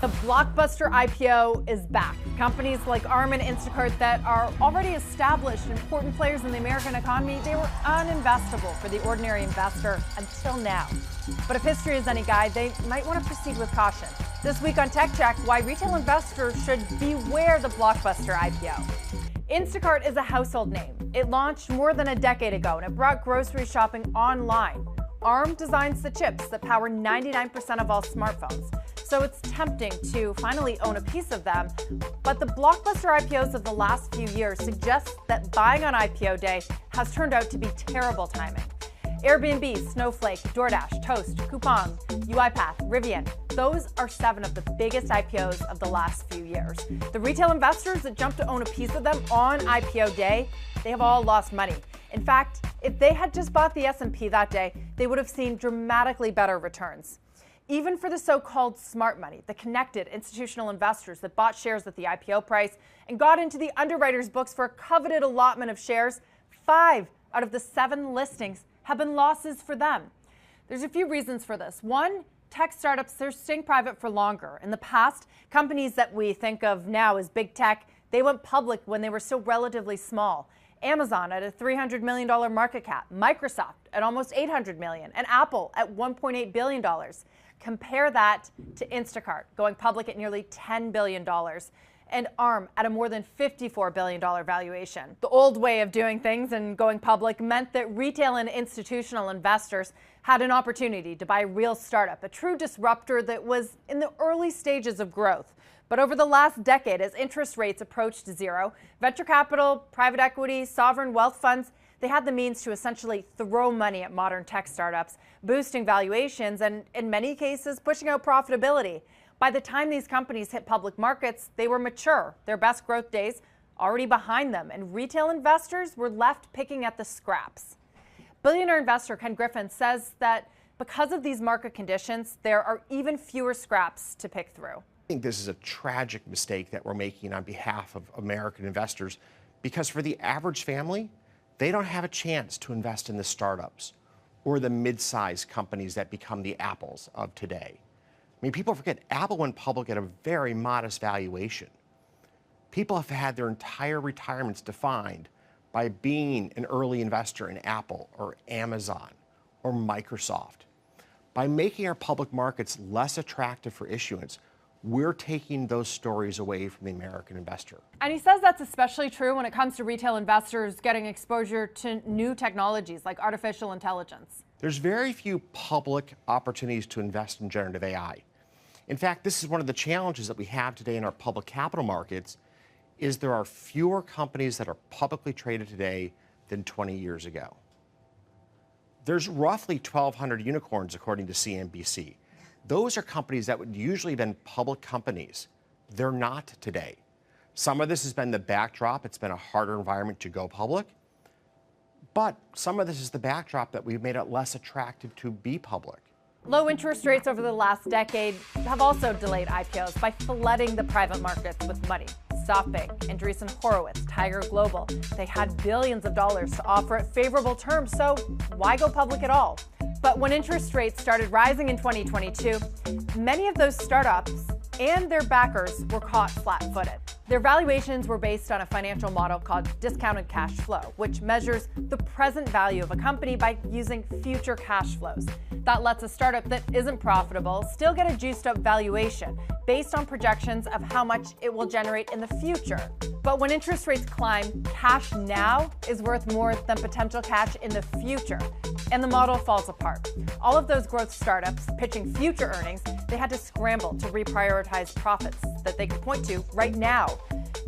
The Blockbuster IPO is back. Companies like Arm and Instacart that are already established, important players in the American economy, they were uninvestable for the ordinary investor until now. But if history is any guide, they might want to proceed with caution. This week on Tech Check, why retail investors should beware the Blockbuster IPO. Instacart is a household name. It launched more than a decade ago, and it brought grocery shopping online. Arm designs the chips that power 99% of all smartphones. So it's tempting to finally own a piece of them. But the Blockbuster IPOs of the last few years suggest that buying on IPO day has turned out to be terrible timing. Airbnb, Snowflake, DoorDash, Toast, Coupang, UiPath, Rivian, those are 7 of the biggest IPOs of the last few years. The retail investors that jumped to own a piece of them on IPO day, they have all lost money. In fact, if they had just bought the S&P that day, they would have seen dramatically better returns. Even for the so-called smart money, the connected institutional investors that bought shares at the IPO price and got into the underwriters' books for a coveted allotment of shares, 5 out of the 7 listings have been losses for them. There's a few reasons for this. One, tech startups, they're staying private for longer. In the past, companies that we think of now as big tech, they went public when they were still relatively small. Amazon at a $300 million market cap, Microsoft at almost $800 million, and Apple at $1.8 billion. Compare that to Instacart, going public at nearly $10 billion, and Arm at a more than $54 billion valuation. The old way of doing things and going public meant that retail and institutional investors had an opportunity to buy a real startup, a true disruptor that was in the early stages of growth. But over the last decade, as interest rates approached zero, venture capital, private equity, sovereign wealth funds, they had the means to essentially throw money at modern tech startups, boosting valuations and, in many cases, pushing out profitability. By the time these companies hit public markets, they were mature, their best growth days already behind them, and retail investors were left picking at the scraps. Billionaire investor Ken Griffin says that because of these market conditions, there are even fewer scraps to pick through. I think this is a tragic mistake that we're making on behalf of American investors, because for the average family, they don't have a chance to invest in the startups or the mid-sized companies that become the Apples of today. I mean, people forget Apple went public at a very modest valuation. People have had their entire retirements defined by being an early investor in Apple or Amazon or Microsoft. By making our public markets less attractive for issuance, we're taking those stories away from the American investor. And he says that's especially true when it comes to retail investors getting exposure to new technologies like artificial intelligence. There's very few public opportunities to invest in generative AI. In fact, this is one of the challenges that we have today in our public capital markets, is there are fewer companies that are publicly traded today than 20 years ago. There's roughly 1,200 unicorns, according to CNBC. Those are companies that would usually have been public companies. They're not today. Some of this has been the backdrop. It's been a harder environment to go public. But some of this is the backdrop that we've made it less attractive to be public. Low interest rates over the last decade have also delayed IPOs by flooding the private markets with money. SoftBank, Andreessen Horowitz, Tiger Global, they had billions of dollars to offer at favorable terms, so why go public at all? But when interest rates started rising in 2022, many of those startups and their backers were caught flat-footed. Their valuations were based on a financial model called discounted cash flow, which measures the present value of a company by using future cash flows. That lets a startup that isn't profitable still get a juiced-up valuation based on projections of how much it will generate in the future. But when interest rates climb, cash now is worth more than potential cash in the future, and the model falls apart. All of those growth startups pitching future earnings, they had to scramble to reprioritize profits that they could point to right now.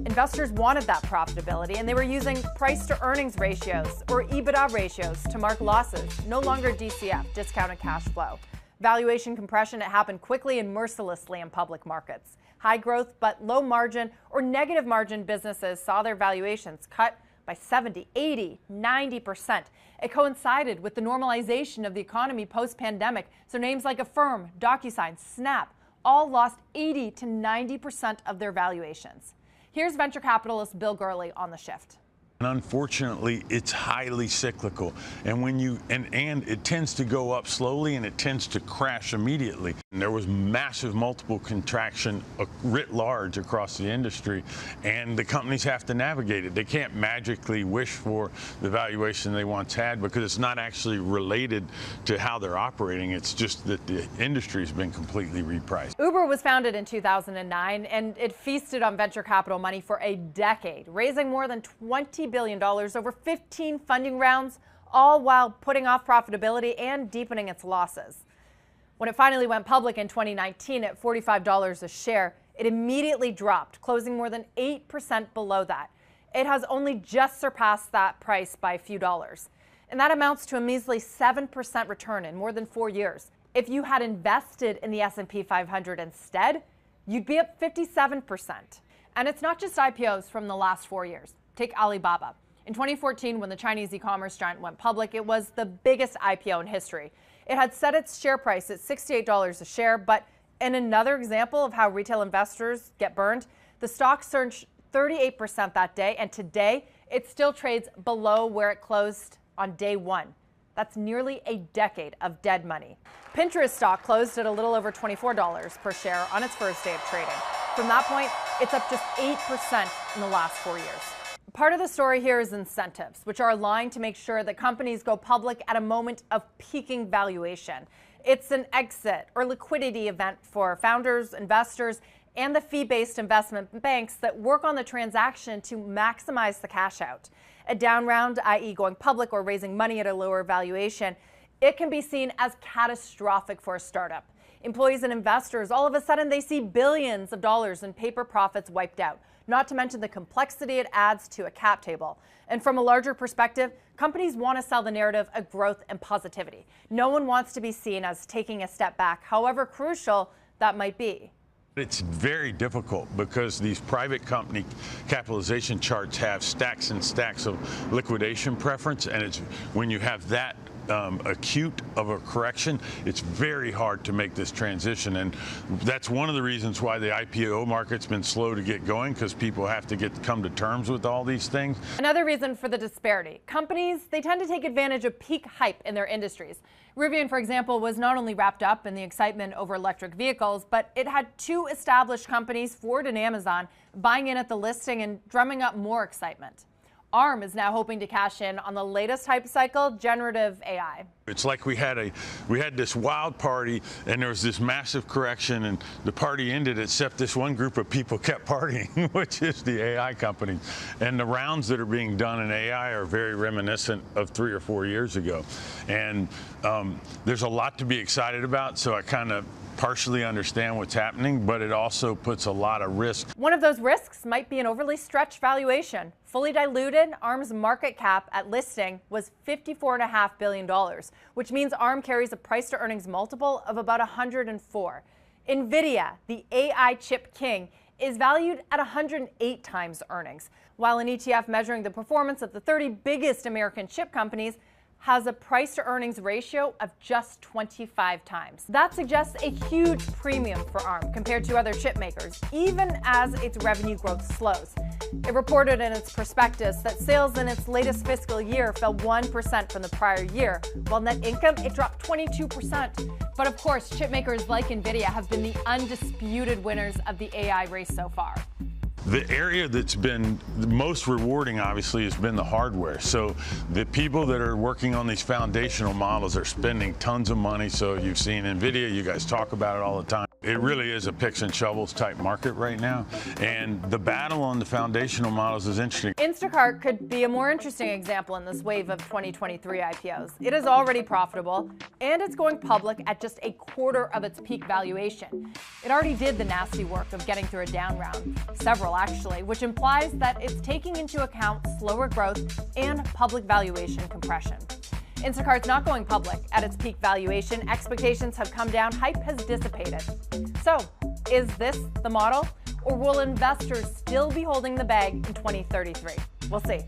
Investors wanted that profitability, and they were using price-to-earnings ratios or EBITDA ratios to mark losses, no longer DCF, discounted cash flow. Valuation compression, it happened quickly and mercilessly in public markets. High growth but low margin or negative margin businesses saw their valuations cut by 70, 80, 90%. It coincided with the normalization of the economy post-pandemic, so names like Affirm, DocuSign, Snap all lost 80 to 90% of their valuations. Here's venture capitalist Bill Gurley on the shift. And unfortunately, it's highly cyclical. And when you and it tends to go up slowly and it tends to crash immediately. And there was massive multiple contraction writ large across the industry, and the companies have to navigate it. They can't magically wish for the valuation they once had because it's not actually related to how they're operating. It's just that the industry has been completely repriced. Uber was founded in 2009, and it feasted on venture capital money for a decade, raising more than $20 billion over 15 funding rounds, all while putting off profitability and deepening its losses. When it finally went public in 2019 at $45 a share, it immediately dropped, closing more than 8% below that. It has only just surpassed that price by a few dollars. And that amounts to a measly 7% return in more than 4 years. If you had invested in the S&P 500 instead, you'd be up 57%. And it's not just IPOs from the last 4 years. Take Alibaba. In 2014, when the Chinese e-commerce giant went public, it was the biggest IPO in history. It had set its share price at $68 a share, but in another example of how retail investors get burned, the stock surged 38% that day, and today it still trades below where it closed on day one. That's nearly a decade of dead money. Pinterest stock closed at a little over $24 per share on its first day of trading. From that point, it's up just 8% in the last 4 years. Part of the story here is incentives, which are aligned to make sure that companies go public at a moment of peaking valuation. It's an exit or liquidity event for founders, investors, and the fee-based investment banks that work on the transaction to maximize the cash out. A down round, i.e. going public or raising money at a lower valuation, it can be seen as catastrophic for a startup. Employees and investors, all of a sudden, they see billions of dollars in paper profits wiped out, not to mention the complexity it adds to a cap table. And from a larger perspective, companies want to sell the narrative of growth and positivity. No one wants to be seen as taking a step back, however crucial that might be. It's very difficult because these private company capitalization charts have stacks and stacks of liquidation preference, and it's when you have that acute of a correction, it's very hard to make this transition. And that's one of the reasons why the IPO market's been slow to get going, because people have to come to terms with all these things. Another reason for the disparity. Companies, they tend to take advantage of peak hype in their industries. Rivian, for example, was not only wrapped up in the excitement over electric vehicles, but it had two established companies, Ford and Amazon, buying in at the listing and drumming up more excitement. ARM is now hoping to cash in on the latest hype cycle, generative AI. It's like we had this wild party, and there was this massive correction, and the party ended, except this one group of people kept partying, which is the AI companies. And the rounds that are being done in AI are very reminiscent of 3 or 4 years ago. And there's a lot to be excited about, so I kind of partially understand what's happening, but it also puts a lot of risk. One of those risks might be an overly stretched valuation. Fully diluted, ARM's market cap at listing was $54.5 billion, which means ARM carries a price to earnings multiple of about 104. NVIDIA, the AI chip king, is valued at 108 times earnings, while an ETF measuring the performance of the 30 biggest American chip companies has a price to earnings ratio of just 25 times. That suggests a huge premium for ARM compared to other chip makers, even as its revenue growth slows. It reported in its prospectus that sales in its latest fiscal year fell 1% from the prior year, while net income, it dropped 22%. But of course, chip makers like NVIDIA have been the undisputed winners of the AI race so far. The area that's been the most rewarding, obviously, has been the hardware. So the people that are working on these foundational models are spending tons of money. So you've seen NVIDIA, you guys talk about it all the time. It really is a picks and shovels type market right now. And the battle on the foundational models is interesting. Instacart could be a more interesting example in this wave of 2023 IPOs. It is already profitable, and it's going public at just a quarter of its peak valuation. It already did the nasty work of getting through a down round, several actually, which implies that it's taking into account slower growth and public valuation compression. Instacart's not going public at its peak valuation. Expectations have come down. Hype has dissipated. So, is this the model? Or will investors still be holding the bag in 2033? We'll see.